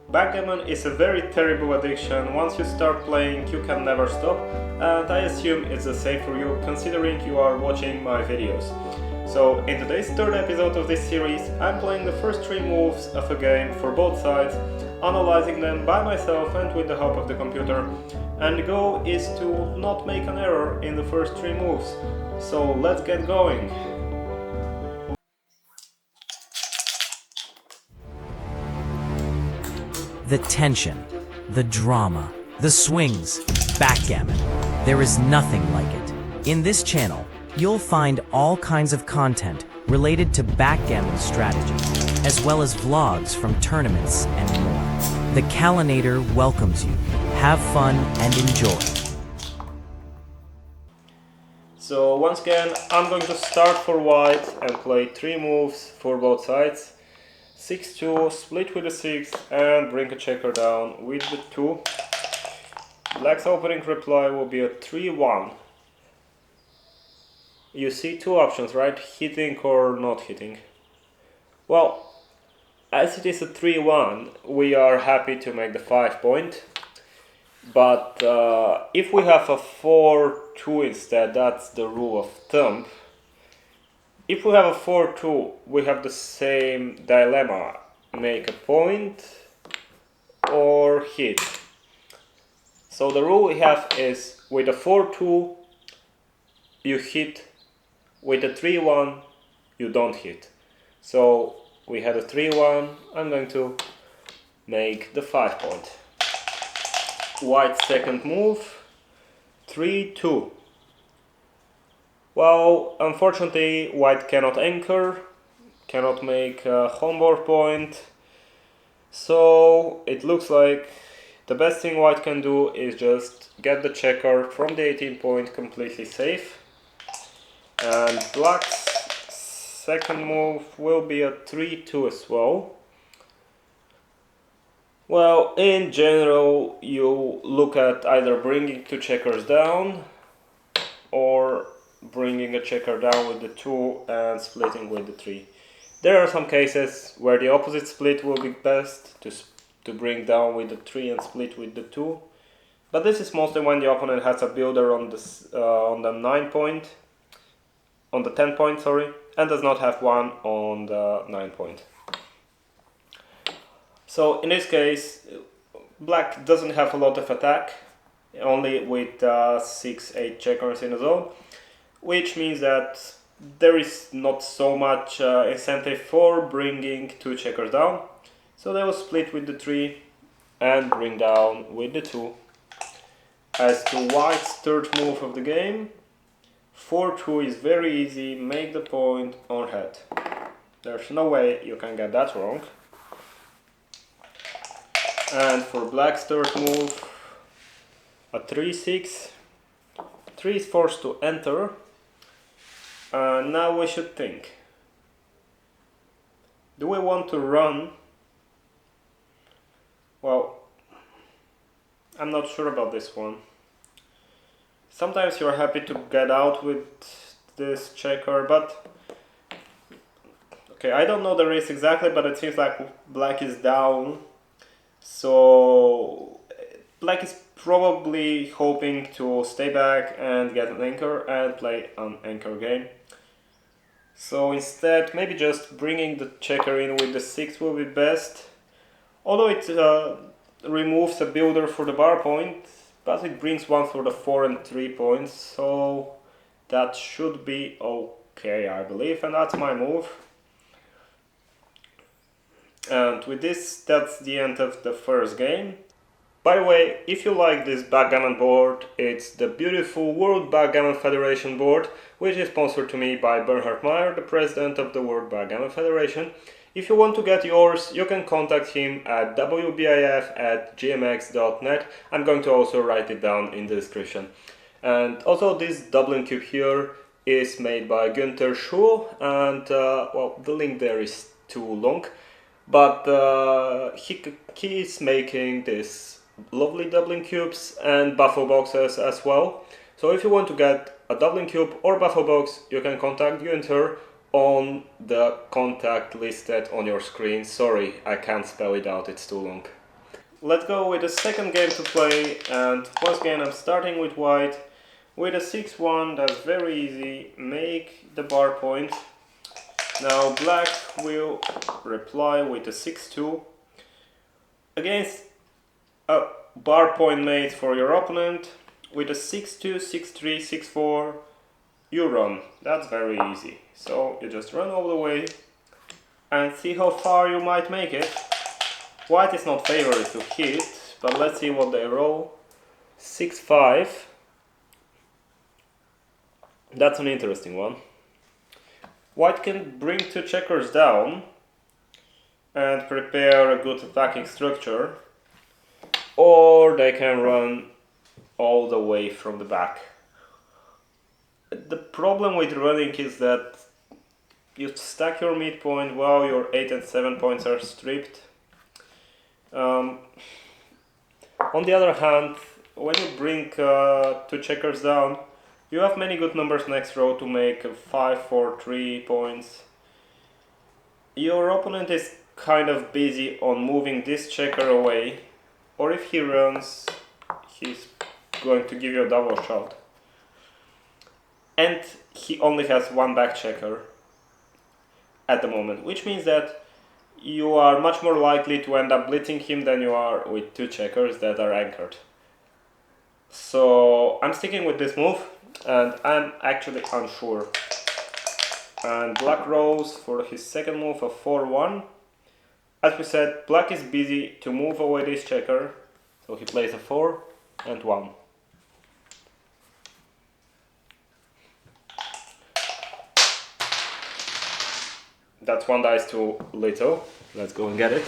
Backgammon is a very terrible addiction. Once you start playing, you can never stop, and I assume it's the same for you, considering you are watching my videos. So, in today's third episode of this series, I'm playing the first 3 moves of a game for both sides, analyzing them by myself and with the help of the computer. And the goal is to not make an error in the first 3 moves. So, let's get going! The tension, the drama, the swings, backgammon. There is nothing like it. In this channel, you'll find all kinds of content related to backgammon strategy, as well as vlogs from tournaments and more. The Kalinator welcomes you. Have fun and enjoy. So once again, I'm going to start for white and play 3 moves for both sides. 6-2, split with the 6 and bring a checker down with the 2. Black's opening reply will be a 3-1. You see 2 options, right? Hitting or not hitting. Well, as it is a 3-1, we are happy to make the 5 point. But if we have a 4-2 instead, that's the rule of thumb. If we have a 4-2, we have the same dilemma, make a point or hit. So the rule we have is with a 4-2 you hit, with a 3-1 you don't hit. So we had a 3-1, I'm going to make the 5 point. White's second move, 3-2. Well, unfortunately, white cannot anchor, cannot make a homeboard point, so it looks like the best thing white can do is just get the checker from the 18 point completely safe. And black's second move will be a 3-2 as well. Well, in general, you look at either bringing 2 checkers down or bringing a checker down with the 2 and splitting with the 3. There are some cases where the opposite split will be best, to bring down with the 3 and split with the 2. But this is mostly when the opponent has a builder on the 9 point, on the 10 point, sorry, and does not have one on the 9 point. So in this case, black doesn't have a lot of attack, only with 6-8 checkers in a zone, which means that there is not so much incentive for bringing 2 checkers down. So they will split with the 3 and bring down with the 2. As to white's third move of the game, 4-2 is very easy, make the point on head. There's no way you can get that wrong. And for black's third move, a 3-6. 3 is forced to enter. Now we should think. Do we want to run? Well, I'm not sure about this one. Sometimes you're happy to get out with this checker, but okay, I don't know the race exactly, but it seems like black is down. So black is probably hoping to stay back and get an anchor and play an anchor game. So instead, maybe just bringing the checker in with the 6 will be best. Although it removes a builder for the bar point, but it brings one for the 4 and 3 points, so that should be okay, I believe, and that's my move. And with this, that's the end of the first game. By the way, if you like this backgammon board, it's the beautiful World Backgammon Federation board, which is sponsored to me by Bernhard Mayr, the president of the World Backgammon Federation. If you want to get yours, you can contact him at wbif@gmx.net. I'm going to also write it down in the description. And also this Dublin cube here is made by Günther Schuh, and well, the link there is too long. But he is making this lovely Dublin cubes and baffle boxes as well. So if you want to get a Dublin cube or baffle box, you can contact Günther on the contact listed on your screen. Sorry, I can't spell it out, it's too long. let's go with the second game to play, and once again I'm starting with white with a 6-1. That's very easy. Make the bar point. Now black will reply with a 6-2 against a bar point made for your opponent with a 6-2, 6-3, 6-4. You run. That's very easy. So you just run all the way and see how far you might make it. White is not favored to hit, but let's see what they roll. 6-5. That's an interesting one. White can bring two checkers down and prepare a good attacking structure, or they can run all the way from the back. The problem with running is that you stack your midpoint while your 8 and 7 points are stripped. On the other hand, when you bring two checkers down, you have many good numbers next row to make 5, 4, 3 points. Your opponent is kind of busy on moving this checker away, or if he runs, he's going to give you a double shot. And he only has one back checker at the moment, which means that you are much more likely to end up blitzing him than you are with two checkers that are anchored. So I'm sticking with this move, and I'm actually unsure. And black rolls for his second move of 4-1. As we said, black is busy to move away this checker, so he plays a 4 and 1. That's one dice too little. Let's go and get it.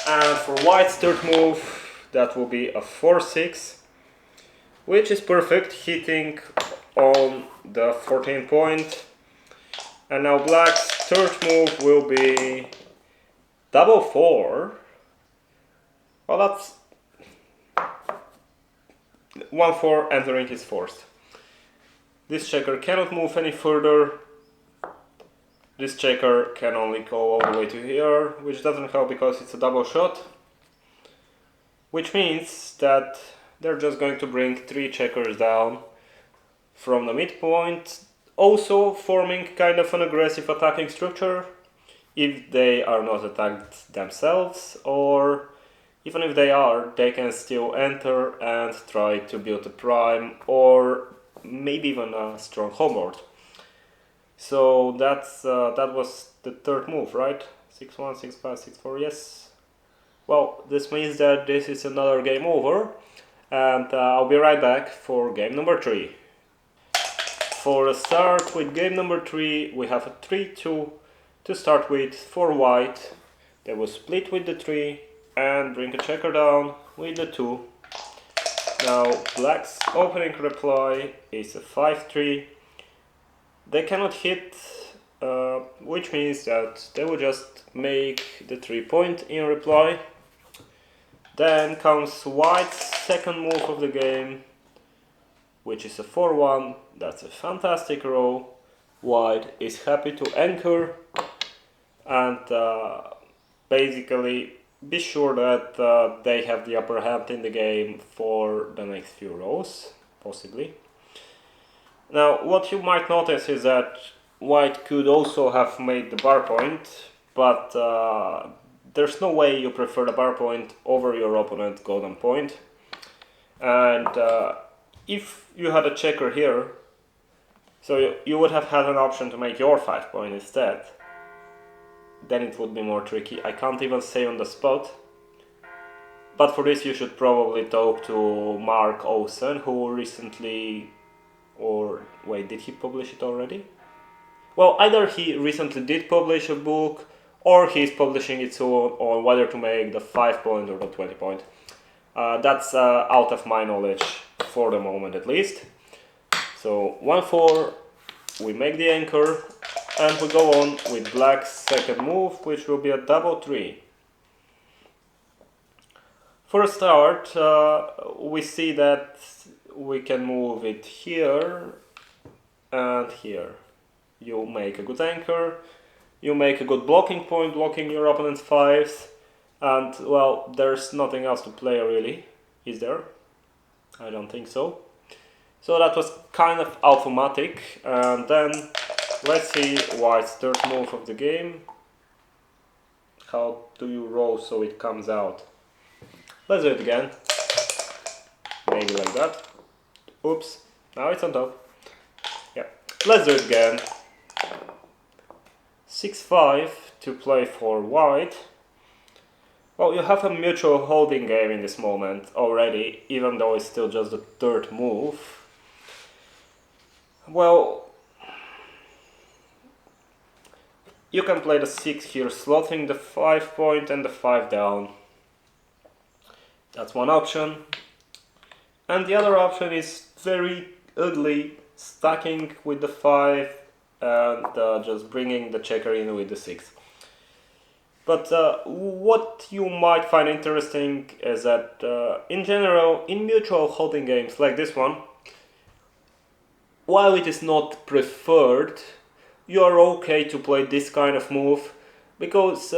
And for white's third move, that will be a 4-6, which is perfect, hitting on the 14 point. And now black's third move will be double 4. Well, that's 1-4 entering is forced. This checker cannot move any further. This checker can only go all the way to here, which doesn't help because it's a double shot. Which means that they're just going to bring 3 checkers down from the midpoint, also forming kind of an aggressive attacking structure if they are not attacked themselves, or even if they are, they can still enter and try to build a prime or maybe even a strong homeboard. So that was the third move, right? 6-1, 6-5, 6-4, yes. Well, this means that this is another game over, and I'll be right back for game number 3. For a start with game number 3, we have a 3-2 to start with for white. They will split with the 3 and bring a checker down with the 2. Now black's opening reply is a 5-3. They cannot hit, which means that they will just make the 3 point in reply. Then comes white's second move of the game, which is a 4-1. That's a fantastic row. White is happy to anchor and basically be sure that they have the upper hand in the game for the next few rows, possibly. Now, what you might notice is that white could also have made the bar point, but there's no way you prefer the bar point over your opponent's golden point. And if you had a checker here, so you would have had an option to make your 5 point instead, then it would be more tricky. I can't even say on the spot. But for this you should probably talk to Mark Olsen, who recently, or wait, did he publish it already? Well, either he recently did publish a book, or he's publishing it soon on whether to make the 5 point or the 20 point. That's out of my knowledge for the moment at least. So 1-4, we make the anchor, and we go on with black's second move, which will be a double 3. For a start, we see that we can move it here and here. you make a good anchor, you make a good blocking point, blocking your opponent's 5s, and well, there's nothing else to play really, is there? I don't think so. So that was kind of automatic, and then let's see white's third move of the game. How do you roll so it comes out? Let's do it again. Maybe like that. Oops, now it's on top. Yeah, let's do it again. 6-5 to play for white. Well, you have a mutual holding game in this moment already, even though it's still just the third move. Well, you can play the 6 here, slotting the 5 point and the 5 down. That's one option. And the other option is very ugly, stacking with the 5 and just bringing the checker in with the 6. But what you might find interesting is that in general, in mutual holding games like this one, while it is not preferred, you are okay to play this kind of move, because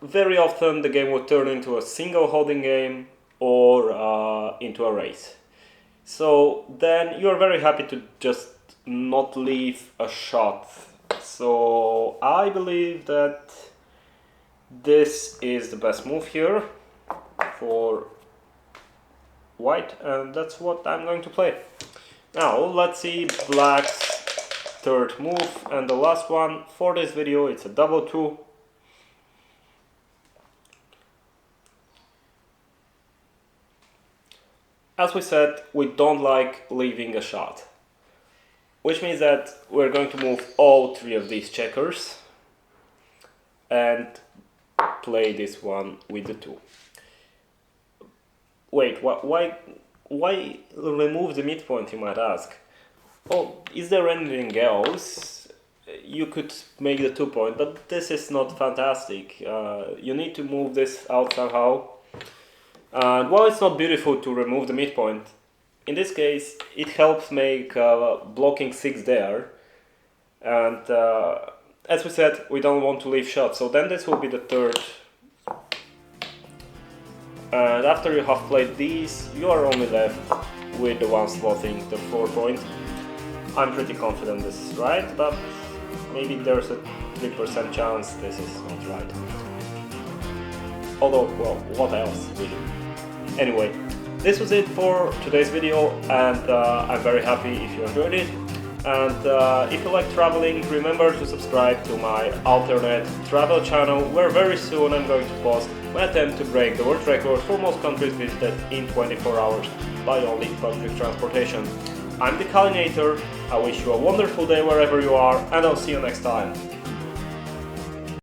very often the game will turn into a single holding game or into a race. So then you are very happy to just not leave a shot. So I believe that this is the best move here for white, and that's what I'm going to play. Now let's see black's third move, and the last one for this video. It's a double 2. As we said, we don't like leaving a shot, which means that we're going to move all 3 of these checkers and play this one with the 2. Wait, why remove the midpoint, you might ask? Oh, is there anything else? You could make the 2 point, but this is not fantastic. You need to move this out somehow. And while it's not beautiful to remove the midpoint, in this case it helps make blocking 6 there. And as we said, we don't want to leave shots, so then this will be the third. And after you have played these, you are only left with the one slotting the 4 point. I'm pretty confident this is right, but maybe there's a 3% chance this is not right. Although, well, what else really? Anyway, this was it for today's video, and I'm very happy if you enjoyed it. And if you like traveling, remember to subscribe to my alternate travel channel, where very soon I'm going to post my attempt to break the world record for most countries visited in 24 hours by only public transportation. I'm the Kalinator. I wish you a wonderful day wherever you are, and I'll see you next time.